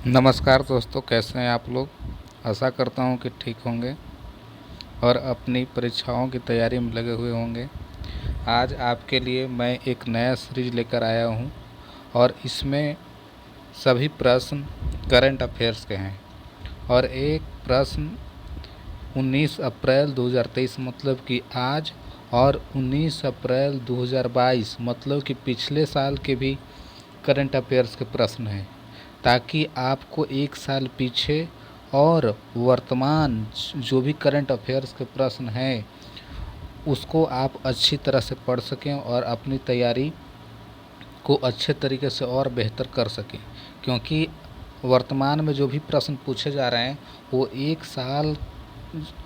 नमस्कार दोस्तों, कैसे हैं आप लोग। आशा करता हूं कि ठीक होंगे और अपनी परीक्षाओं की तैयारी में लगे हुए होंगे। आज आपके लिए मैं एक नया सीरीज लेकर आया हूं और इसमें सभी प्रश्न करंट अफेयर्स के हैं और एक प्रश्न 19 अप्रैल 2023 मतलब कि आज और 19 अप्रैल 2022 मतलब कि पिछले साल के भी करंट अफेयर्स के प्रश्न हैं, ताकि आपको एक साल पीछे और वर्तमान जो भी करंट अफेयर्स के प्रश्न हैं उसको आप अच्छी तरह से पढ़ सकें और अपनी तैयारी को अच्छे तरीके से और बेहतर कर सकें। क्योंकि वर्तमान में जो भी प्रश्न पूछे जा रहे हैं वो एक साल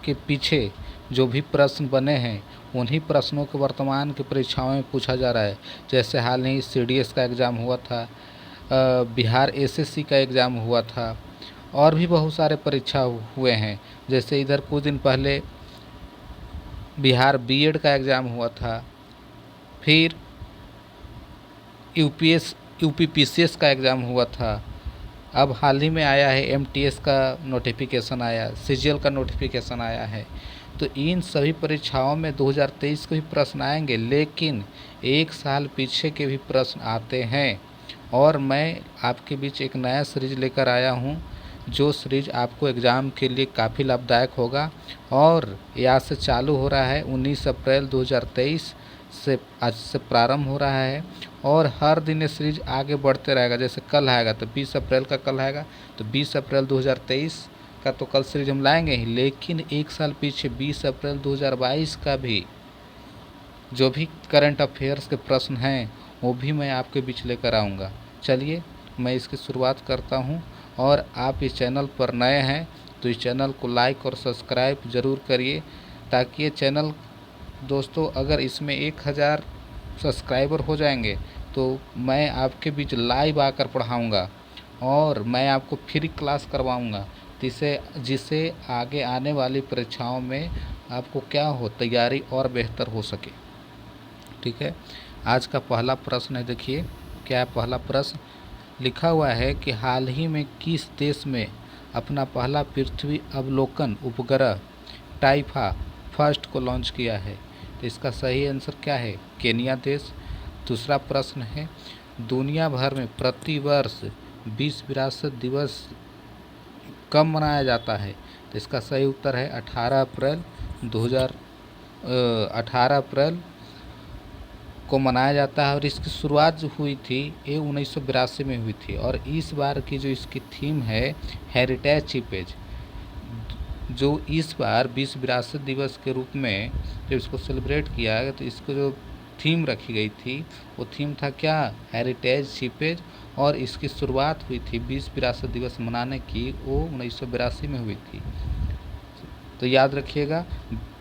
के पीछे जो भी प्रश्न बने हैं उन्हीं प्रश्नों को वर्तमान की परीक्षाओं में पूछा जा रहा है। जैसे हाल ही CDS का एग्ज़ाम हुआ था, बिहार SSC का एग्ज़ाम हुआ था और भी बहुत सारे परीक्षा हुए हैं। जैसे इधर कुछ दिन पहले बिहार B.Ed का एग्ज़ाम हुआ था, फिर UPPCS का एग्ज़ाम हुआ था। अब हाल ही में आया है MTS का नोटिफिकेशन आया, CGL का नोटिफिकेशन आया है। तो इन सभी परीक्षाओं में 2023 के भी प्रश्न आएंगे, लेकिन एक साल पीछे के भी प्रश्न आते हैं। और मैं आपके बीच एक नया सीरीज लेकर आया हूं, जो सीरीज आपको एग्ज़ाम के लिए काफ़ी लाभदायक होगा। और यहाँ से चालू हो रहा है 19 अप्रैल 2023 से, आज से प्रारंभ हो रहा है और हर दिन ये सीरीज आगे बढ़ते रहेगा। जैसे कल आएगा तो 20 अप्रैल का कल आएगा, तो 20 अप्रैल 2023 का तो कल सीरीज हम लाएंगे ही, लेकिन एक साल पीछे 20 अप्रैल 2022 का भी जो भी करंट अफेयर्स के प्रश्न हैं वो भी मैं आपके बीच लेकर आऊँगा। चलिए मैं इसकी शुरुआत करता हूँ। और आप इस चैनल पर नए हैं तो इस चैनल को लाइक और सब्सक्राइब ज़रूर करिए, ताकि ये चैनल दोस्तों अगर इसमें 1000 सब्सक्राइबर हो जाएंगे तो मैं आपके बीच लाइव आकर पढ़ाऊँगा और मैं आपको फ्री क्लास करवाऊँगा, जिससे आगे आने वाली परीक्षाओं में आपको क्या हो, तैयारी और बेहतर हो सके। ठीक है, आज का पहला प्रश्न है। देखिए क्या है पहला प्रश्न। लिखा हुआ है कि हाल ही में किस देश में अपना पहला पृथ्वी अवलोकन उपग्रह टाइफा फर्स्ट को लॉन्च किया है। तो इसका सही आंसर क्या है, केनिया देश। दूसरा प्रश्न है, दुनिया भर में प्रति वर्ष विश्व विरासत दिवस कब मनाया जाता है। तो इसका सही उत्तर है 18 अप्रैल को मनाया जाता है। और इसकी शुरुआत जो हुई थी ये 1982 में हुई थी। और इस बार की जो इसकी थीम है हेरिटेज चीपेज, जो इस बार विश्व विरासत दिवस के रूप में जब इसको सेलिब्रेट किया गया तो इसको जो थीम रखी गई थी वो थीम था क्या, हेरिटेज चीपेज। और इसकी शुरुआत हुई थी विश्व विरासत दिवस मनाने की, वो 1982 में हुई थी। तो याद रखिएगा,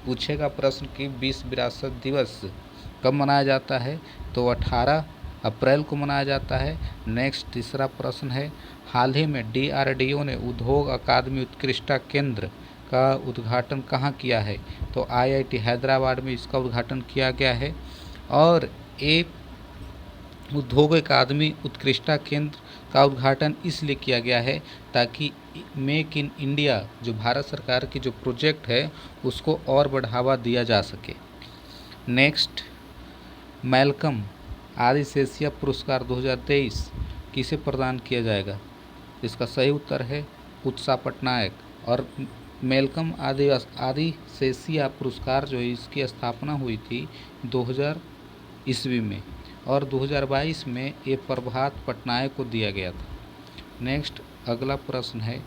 पूछेगा प्रश्न कि विश्व विरासत दिवस कब मनाया जाता है, तो 18 अप्रैल को मनाया जाता है। नेक्स्ट तीसरा प्रश्न है, हाल ही में DRDO ने उद्योग अकादमी उत्कृष्टता केंद्र का उद्घाटन कहाँ किया है। तो IIT हैदराबाद में इसका उद्घाटन किया गया है। और एक उद्योग अकादमी उत्कृष्टता केंद्र का उद्घाटन इसलिए किया गया है ताकि मेक इन इंडिया जो भारत सरकार की जो प्रोजेक्ट है उसको और बढ़ावा दिया जा सके। नेक्स्ट, मैल्कम आदिसेसिया पुरस्कार 2023 किसे प्रदान किया जाएगा। इसका सही उत्तर है उत्साह पटनायक। और मैल्कम आदिसेसिया पुरस्कार जो है इसकी स्थापना हुई थी 2000 ईस्वी में और 2022 में ये प्रभात पटनायक को दिया गया था। नेक्स्ट अगला प्रश्न है,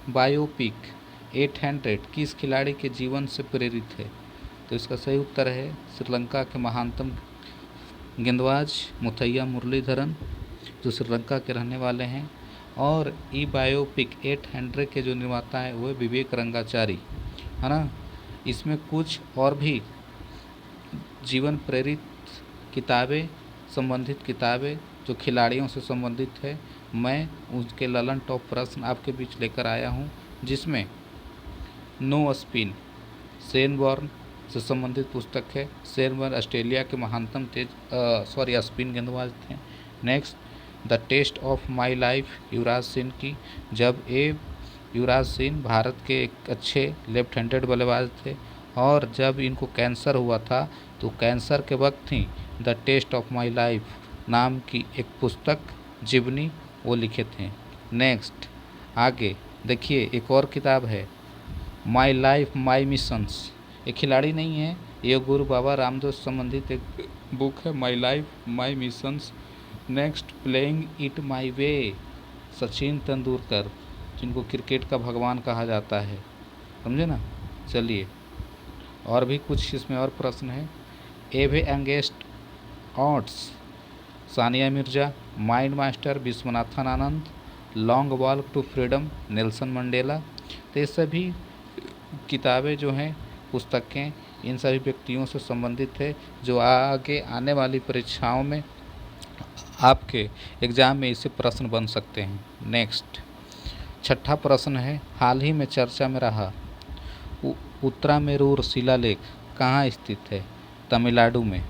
बायोपिक 800 किस खिलाड़ी के जीवन से प्रेरित है। तो इसका सही उत्तर है श्रीलंका के महानतम गेंदबाज मुथैया मुरलीधरन, जो श्रीलंका के रहने वाले हैं। और ई बायोपिक 800 के जो निर्माता हैं वो विवेक रंगाचारी, है ना। इसमें कुछ और भी जीवन प्रेरित किताबें, संबंधित किताबें जो खिलाड़ियों से संबंधित है, मैं उसके ललन टॉप प्रश्न आपके बीच लेकर आया हूँ, जिसमें नो स्पिन शेन वॉर्न से संबंधित पुस्तक है। शेन वॉर्न ऑस्ट्रेलिया के महानतम स्पिन गेंदबाज थे। Next, the test of my life Yuvraj Singh की। जब युवराज सिंह भारत के एक अच्छे लेफ्ट हैंडेड बल्लेबाज थे और जब इनको कैंसर हुआ था तो कैंसर के वक्त ही the test of my life नाम की एक पुस्तक जीवनी वो लिखे थे। नेक्स्ट आगे देखिए, एक और किताब है माई लाइफ माई मिशंस। ये खिलाड़ी नहीं है, ये गुरु बाबा रामदेव से संबंधित एक बुक है, my life my missions. Next playing it my way, Sachin Tendulkar जिनको क्रिकेट का भगवान कहा जाता है, समझे ना। चलिए और भी कुछ इसमें और प्रश्न है। Ace against odds, Sania Mirza, mind master Viswanathan Anand, long walk to freedom Nelson Mandela. तो ये सभी किताबें जो हैं, पुस्तकें, इन सभी व्यक्तियों से संबंधित है जो आगे आने वाली परीक्षाओं में आपके एग्ज़ाम में इससे प्रश्न बन सकते हैं। नेक्स्ट छठा प्रश्न है, हाल ही में चर्चा में रहा उत्तरामेरूर शिलालेख कहाँ स्थित है? तमिलनाडु में।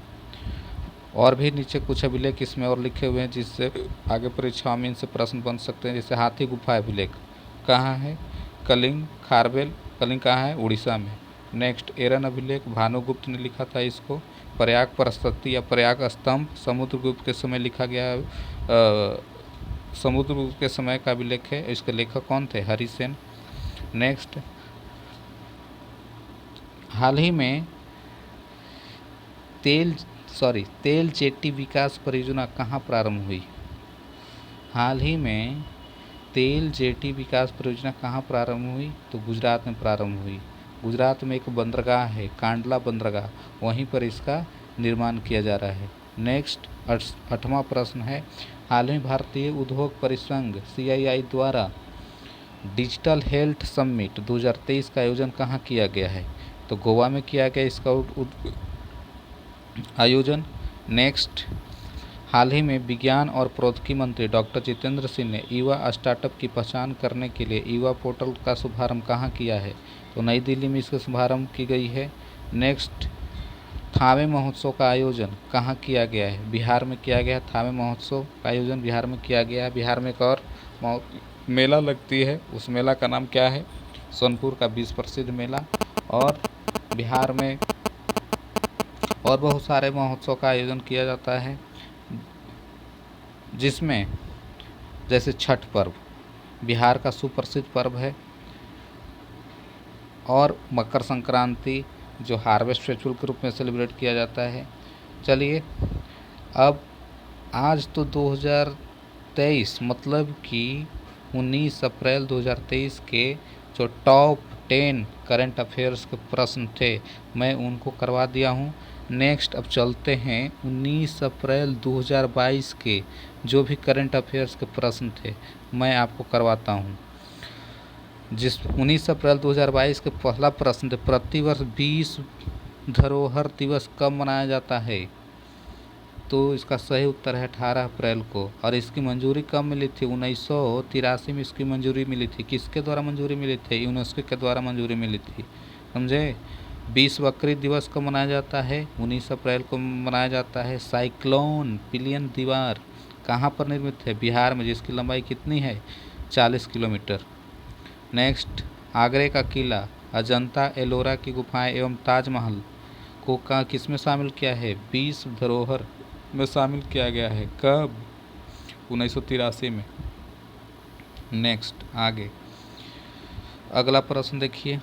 और भी नीचे कुछ अभिलेख इसमें और लिखे हुए हैं जिससे आगे परीक्षाओं में इनसे प्रश्न बन सकते हैं। जैसे हाथी गुफा अभिलेख कहाँ है? कलिंग खारबेल। कलिंग कहाँ है? उड़ीसा में। नेक्स्ट एरन अभिलेख भानुगुप्त ने लिखा था इसको। प्रयाग प्रशस्ति या प्रयाग स्तंभ समुद्रगुप्त के समय लिखा गया, समुद्रगुप्त के समय का अभिलेख है। इसके लेखक कौन थे? हरिसेन। नेक्स्ट हाल ही में तेल जेटी विकास परियोजना कहाँ प्रारंभ हुई? हाल ही में तेल जेटी विकास परियोजना कहाँ प्रारंभ हुई? तो गुजरात में प्रारंभ हुई। गुजरात में एक बंदरगाह है, कांडला बंदरगाह, वहीं पर इसका निर्माण किया जा रहा है। नेक्स्ट 8वां प्रश्न है, हाल ही भारतीय उद्योग परिसंघ CII द्वारा डिजिटल हेल्थ समिट 2023 का आयोजन कहाँ किया गया है? तो गोवा में किया गया इसका आयोजन। नेक्स्ट हाल ही में विज्ञान और प्रौद्योगिकी मंत्री डॉक्टर जितेंद्र सिंह ने युवा स्टार्टअप की पहचान करने के लिए युवा पोर्टल का शुभारंभ कहाँ किया है? तो नई दिल्ली में इसका शुभारंभ की गई है। नेक्स्ट थावे महोत्सव का आयोजन कहाँ किया गया है? बिहार में किया गया है। थावे महोत्सव का आयोजन बिहार में किया गया है। बिहार में एक और मेला लगती है, उस मेला का नाम क्या है? सोनपुर का विश्व प्रसिद्ध मेला। और बिहार में और बहुत सारे महोत्सव का आयोजन किया जाता है जिसमें जैसे छठ पर्व बिहार का सुप्रसिद्ध पर्व है और मकर संक्रांति जो हार्वेस्ट फेस्टिवल के रूप में सेलिब्रेट किया जाता है। चलिए अब आज तो 2023 मतलब कि 19 अप्रैल 2023 के जो टॉप 10 करंट अफेयर्स के प्रश्न थे मैं उनको करवा दिया हूँ। नेक्स्ट अब चलते हैं 19 अप्रैल 2022 के जो भी करंट अफेयर्स के प्रश्न थे मैं आपको करवाता हूँ। जिस 19 अप्रैल 2022 के पहला प्रश्न थे, प्रतिवर्ष विश्व धरोहर दिवस कब मनाया जाता है? तो इसका सही उत्तर है 18 अप्रैल को। और इसकी मंजूरी कब मिली थी? 1983 में इसकी मंजूरी मिली थी। किसके द्वारा मंजूरी मिली थी? यूनेस्को के द्वारा मंजूरी मिली थी, समझे। विश्व बकरी दिवस कब मनाया जाता है? 19 अप्रैल को मनाया जाता है। साइक्लोन पिलियन दीवार कहाँ पर निर्मित है? बिहार में, जिसकी लंबाई कितनी है? 40 किलोमीटर। नेक्स्ट आगरे का किला, अजंता एलोरा की गुफाएं एवं ताजमहल को किस में शामिल किया है? विश्व धरोहर में शामिल किया गया है। कब? 1983 में। नेक्स्ट आगे अगला प्रश्न देखिए,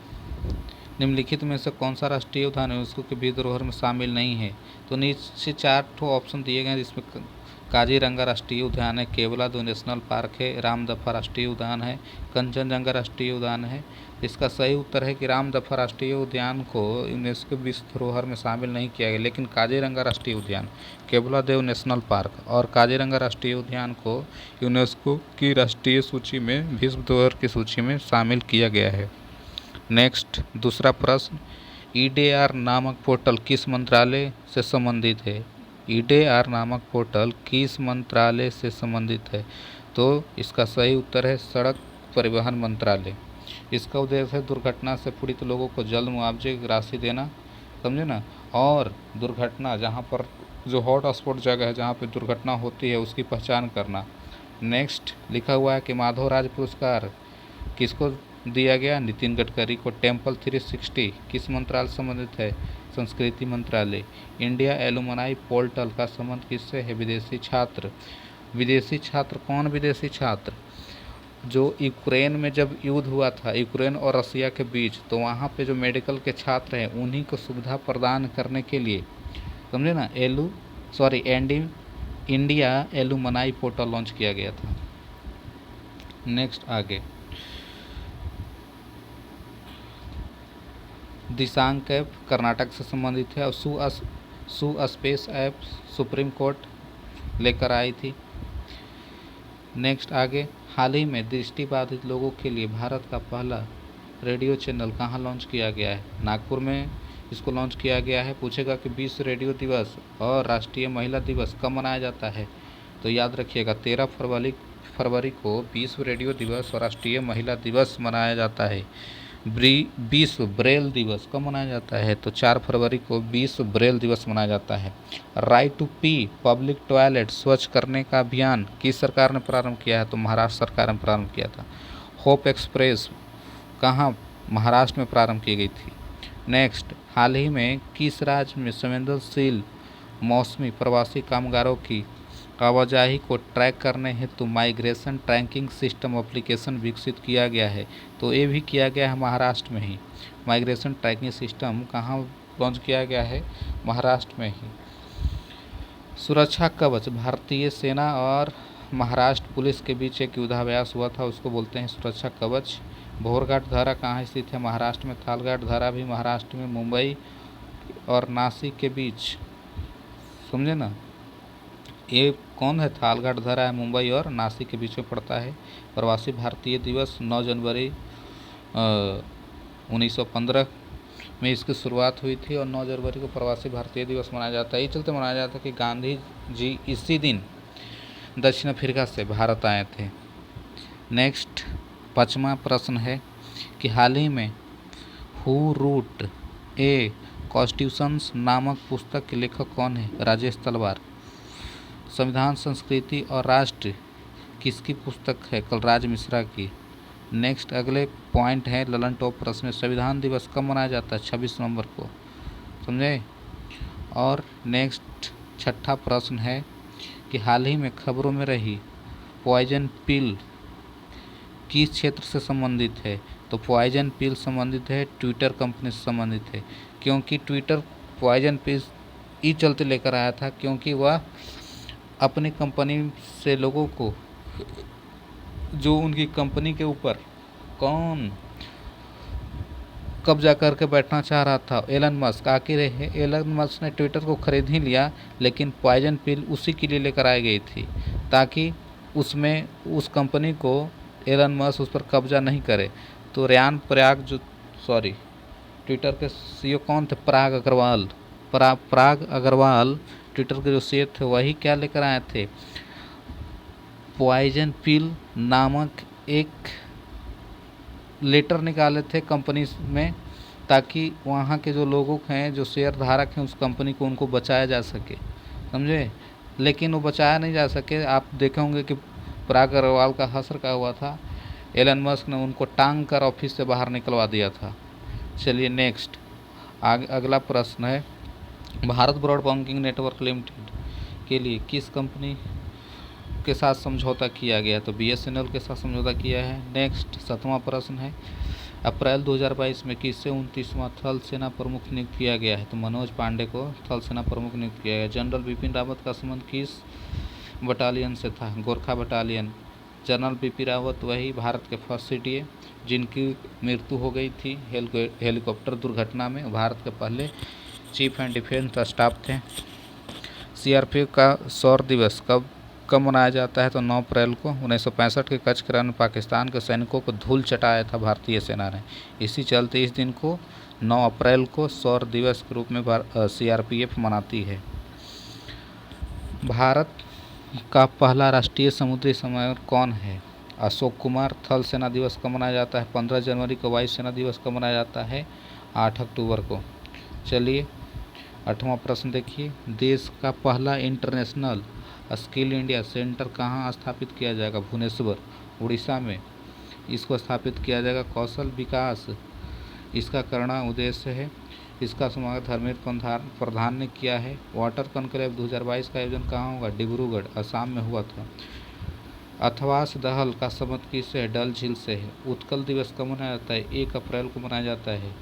निम्नलिखित में से कौन सा राष्ट्रीय उद्यान यूनेस्को के विश्व धरोहर में शामिल नहीं है? तो नीचे 4 ऑप्शन दिए गए हैं जिसमें काजीरंगा राष्ट्रीय उद्यान है, केवलादेव नेशनल पार्क है, रामदफा राष्ट्रीय उद्यान है, कंचनजंगा राष्ट्रीय उद्यान है। इसका सही उत्तर है कि रामदफा राष्ट्रीय उद्यान को यूनेस्को विश्व धरोहर में शामिल नहीं किया गया, लेकिन काजीरंगा राष्ट्रीय उद्यान, केवलादेव नेशनल पार्क और काजीरंगा राष्ट्रीय उद्यान को यूनेस्को की राष्ट्रीय सूची में विश्व धरोहर की सूची में शामिल किया गया है। नेक्स्ट दूसरा प्रश्न, EDR नामक पोर्टल किस मंत्रालय से संबंधित है? EDR नामक पोर्टल किस मंत्रालय से संबंधित है? तो इसका सही उत्तर है सड़क परिवहन मंत्रालय। इसका उद्देश्य है दुर्घटना से पीड़ित लोगों को जल्द मुआवजे की राशि देना, समझे ना। और दुर्घटना जहाँ पर जो हॉट स्पॉट जगह है जहाँ पर दुर्घटना होती है उसकी पहचान करना, नेक्स्ट लिखा हुआ है कि माधवराज पुरस्कार किसको दिया गया? नितिन गडकरी को। टेम्पल 360 किस मंत्रालय से संबंधित है? संस्कृति मंत्रालय। इंडिया एलुमनाई पोर्टल का संबंध किससे है? विदेशी छात्र। विदेशी छात्र कौन? विदेशी छात्र जो यूक्रेन में जब युद्ध हुआ था यूक्रेन और रसिया के बीच, तो वहाँ पे जो मेडिकल के छात्र हैं उन्हीं को सुविधा प्रदान करने के लिए, समझे ना, इंडिया एलुमनाई पोर्टल लॉन्च किया गया था। नेक्स्ट आगे, दिशांक ऐप कर्नाटक से संबंधित है और सू स्पेस ऐप सुप्रीम कोर्ट लेकर आई थी। नेक्स्ट आगे, हाल ही में दृष्टिबाधित लोगों के लिए भारत का पहला रेडियो चैनल कहाँ लॉन्च किया गया है? नागपुर में इसको लॉन्च किया गया है। पूछेगा कि विश्व रेडियो दिवस और राष्ट्रीय महिला दिवस कब मनाया जाता है? तो याद रखिएगा 13 फरवरी को विश्व रेडियो दिवस और राष्ट्रीय महिला दिवस मनाया जाता है। विश्व ब्रेल दिवस कब मनाया जाता है? तो 4 फरवरी को विश्व ब्रेल दिवस मनाया जाता है। Right to pee public toilet स्वच्छ करने का अभियान किस सरकार ने प्रारंभ किया है? तो महाराष्ट्र सरकार ने प्रारंभ किया था। होप एक्सप्रेस कहाँ? महाराष्ट्र में प्रारंभ की गई थी। नेक्स्ट, हाल ही में किस राज्य में संवेदनशील मौसमी प्रवासी कामगारों की आवाजाही को ट्रैक करने हेतु माइग्रेशन ट्रैकिंग सिस्टम एप्लीकेशन विकसित किया गया है? तो ये भी किया गया है महाराष्ट्र में ही। माइग्रेशन ट्रैकिंग सिस्टम कहाँ लॉन्च किया गया है? महाराष्ट्र में ही। सुरक्षा कवच भारतीय सेना और महाराष्ट्र पुलिस के बीच एक युद्धाभ्यास हुआ था, उसको बोलते हैं सुरक्षा कवच। भोरघाट धारा कहाँ स्थित है? महाराष्ट्र में। थालघाट धारा भी महाराष्ट्र में, मुंबई और नासिक के बीच, समझे ना। ये कौन है? थालघाट धारा है, मुंबई और नासिक के बीच में पड़ता है। प्रवासी भारतीय दिवस 9 जनवरी 1915 में इसकी शुरुआत हुई थी और 9 जनवरी को प्रवासी भारतीय दिवस मनाया जाता है। ये चलते मनाया जाता है कि गांधी जी इसी दिन दक्षिण अफ्रीका से भारत आए थे। नेक्स्ट 5वां प्रश्न है कि हाल ही में हु रूट ए कॉन्स्टिट्यूशंस नामक पुस्तक के लेखक कौन है? राजेश तलवार। संविधान, संस्कृति और राष्ट्र किसकी पुस्तक है? कलराज मिश्रा की। नेक्स्ट अगले पॉइंट है ललन टॉप प्रश्न में, संविधान दिवस कब मनाया जाता है? 26 नवंबर को, समझे। और नेक्स्ट 6ठा प्रश्न है कि हाल ही में खबरों में रही पॉइजन पिल किस क्षेत्र से संबंधित है? तो पॉइजन पिल संबंधित है ट्विटर कंपनी से संबंधित है, क्योंकि ट्विटर पॉइजन पिल ई चलते लेकर आया था क्योंकि वह अपनी कंपनी से लोगों को, जो उनकी कंपनी के ऊपर कौन कब्जा करके बैठना चाह रहा था, एलन मस्क। आखिर एलन मस्क ने ट्विटर को खरीद ही लिया, लेकिन पॉइजन पिल उसी के लिए लेकर आई गई थी ताकि उसमें उस कंपनी को एलन मस्क उस पर कब्जा नहीं करे। तो ट्विटर के सीईओ कौन थे? पराग अग्रवाल ट्विटर के जो सीईओ थे वही क्या लेकर आए थे? पॉइजन पिल नामक एक लेटर निकाले थे कंपनी में, ताकि वहाँ के जो लोगों हैं, जो शेयर धारक हैं उस कंपनी को, उनको बचाया जा सके, समझे। लेकिन वो बचाया नहीं जा सके। आप देखे होंगे कि पराग अग्रवाल का हश्र का हुआ था, एलन मस्क ने उनको टांग कर ऑफिस से बाहर निकलवा दिया था। चलिए नेक्स्ट अगला प्रश्न है, भारत ब्रॉडबैंडिंग नेटवर्क लिमिटेड के लिए किस कंपनी के साथ समझौता किया गया? तो BSNL के साथ समझौता किया है। नेक्स्ट 7वां प्रश्न है, अप्रैल 2022 में किससे 29वां थल सेना प्रमुख नियुक्त किया गया है? तो मनोज पांडे को थल सेना प्रमुख नियुक्त किया गया। जनरल बिपिन रावत का संबंध किस बटालियन से था? गोरखा बटालियन। जनरल बिपिन रावत वही भारत के फर्स्ट CTA जिनकी मृत्यु हो गई थी हेलीकॉप्टर दुर्घटना में, भारत के पहले चीफ एंड डिफेंस स्टाफ थे। CRPF का शौर्य दिवस कब मनाया जाता है? तो 9 अप्रैल को। 1965 के कच्छ के रण में पाकिस्तान के सैनिकों को धूल चटाया था भारतीय सेना ने, इसी चलते इस दिन को 9 अप्रैल को शौर्य दिवस के रूप में CRPF मनाती है। भारत का पहला राष्ट्रीय समुद्री समर कौन है? अशोक कुमार। थल सेना दिवस कब मनाया जाता है? 15 जनवरी को। वायु सेना दिवस कब मनाया जाता है? 8 अक्टूबर को। चलिए 8वां प्रश्न देखिए, देश का पहला इंटरनेशनल स्किल इंडिया सेंटर कहाँ स्थापित किया जाएगा? भुवनेश्वर, उड़ीसा में इसको स्थापित किया जाएगा। कौशल विकास इसका करना उद्देश्य है। इसका समावेश धर्मेंद्र प्रधान ने किया है। वाटर कॉन्क्लेव 2022 का आयोजन कहाँ होगा? डिब्रूगढ़, असम में हुआ था। अथवास दहल का संबंध किससे है? डल झील से है। उत्कल दिवस कब मनाया जाता है? 1 अप्रैल को मनाया जाता है।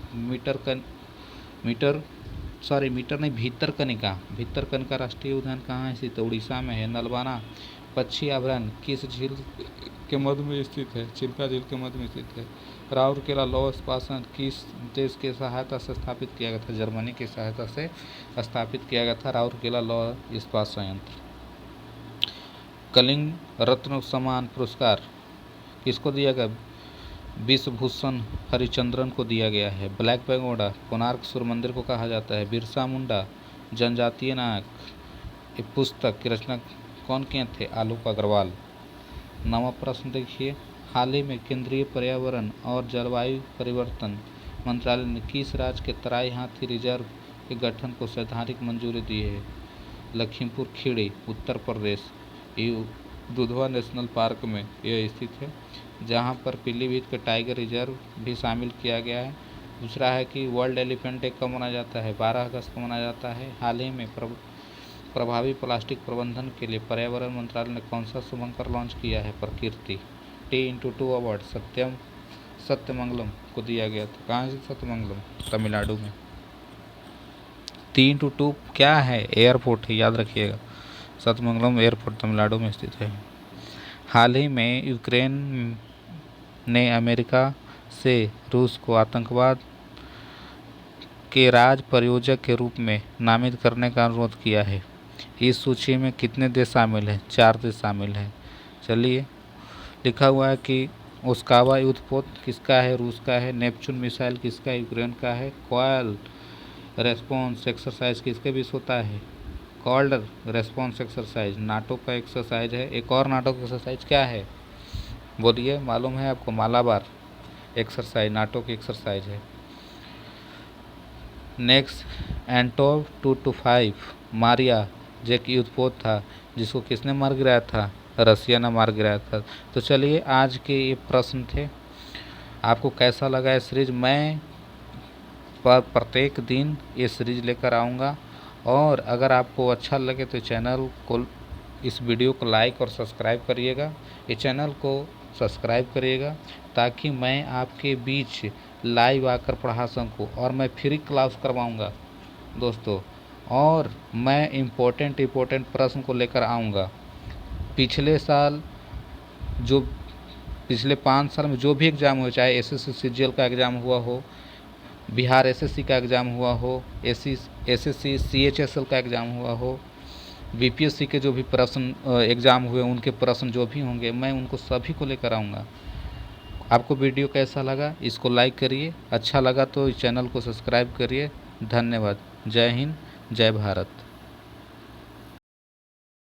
भीतरकनिका राष्ट्रीय उद्यान कहाँ स्थित है? उड़ीसा में है। नलबना पक्षी अभयारण्य किस झील के मध्य में स्थित है? चिल्का झील के मध्य में स्थित है। राउरकेला लौह इस्पात संयंत्र किस देश की सहायता से स्थापित किया गया था? जर्मनी की सहायता से स्थापित किया गया था राउरकेला लौह इस्पात संयंत्र। कलिंग रत्न सम्मान पुरस्कार किसको दिया गया? विश्वभूषण हरिचंद्रन को दिया गया है। ब्लैक पैगोडा कोणार्क सूर्य मंदिर को कहा जाता है। बिरसा मुंडा जनजातीय नायक, ये पुस्तक की रचना कौन किए थे? आलोक अग्रवाल। 9वां प्रश्न देखिए, हाल ही में केंद्रीय पर्यावरण और जलवायु परिवर्तन मंत्रालय ने किस राज्य के तराई हाथी रिजर्व के गठन को सैद्धांतिक मंजूरी दी है? लखीमपुर खीरी, उत्तर प्रदेश। ये दुधवा नेशनल पार्क में यह स्थित है, जहां पर पीलीभीत के टाइगर रिजर्व भी शामिल किया गया है। दूसरा है कि वर्ल्ड एलिफेंट डे कब मनाया जाता है? 12 अगस्त को मनाया जाता है। हाल ही में प्रभावी प्लास्टिक प्रबंधन के लिए पर्यावरण मंत्रालय ने कौन सा शुभंकर लॉन्च किया है? प्रकृति। T x2 अवार्ड सत्यमंगलम को दिया गया था। कहाँ से? सत्यमंगलम, तमिलनाडु में। T x2 क्या है? एयरपोर्ट है, याद रखिएगा। सत्यमंगलम एयरपोर्ट तमिलनाडु में स्थित है। हाल ही में यूक्रेन ने अमेरिका से रूस को आतंकवाद के राज प्रायोजक के रूप में नामित करने का अनुरोध किया है। इस सूची में कितने देश शामिल हैं? 4 देश शामिल हैं। चलिए, लिखा हुआ है कि ओस्कावा युद्धपोत किसका है? रूस का है। नेपच्यून मिसाइल किसका है? यूक्रेन का है। कॉल रेस्पॉन्स एक्सरसाइज किसके बीच होता है? कॉल्ड रेस्पॉन्स एक्सरसाइज नाटो का एक्सरसाइज है। एक और नाटो की एक्सरसाइज क्या है? बोलिए, मालूम है आपको? मालाबार एक्सरसाइज नाटो की एक्सरसाइज है। नेक्स्ट, एंटोव 225 मारिया जो एक युद्धपोत था, जिसको किसने मार गिराया था? रसिया ने मार गिराया था। तो चलिए, आज के ये प्रश्न थे। आपको कैसा लगा ये सीरीज? मैं प्रत्येक दिन ये सीरीज लेकर आऊँगा, और अगर आपको अच्छा लगे तो चैनल को, इस वीडियो को लाइक और सब्सक्राइब करिएगा। ये चैनल को सब्सक्राइब करिएगा ताकि मैं आपके बीच लाइव आकर पढ़ा सकूँ, और मैं फ्री क्लास करवाऊँगा दोस्तों। और मैं इम्पोर्टेंट प्रश्न को लेकर आऊँगा। पिछले 5 साल में जो भी एग्ज़ाम हो, चाहे SSC CGL का एग्ज़ाम हुआ हो, बिहार SSC का एग्ज़ाम हुआ हो, SSC CHSL का एग्ज़ाम हुआ हो, BPSC के जो भी प्रश्न एग्ज़ाम हुए, उनके प्रश्न जो भी होंगे, मैं उनको सभी को लेकर आऊँगा। आपको वीडियो कैसा लगा? इसको लाइक करिए, अच्छा लगा तो इस चैनल को सब्सक्राइब करिए। धन्यवाद। जय हिंद, जय भारत।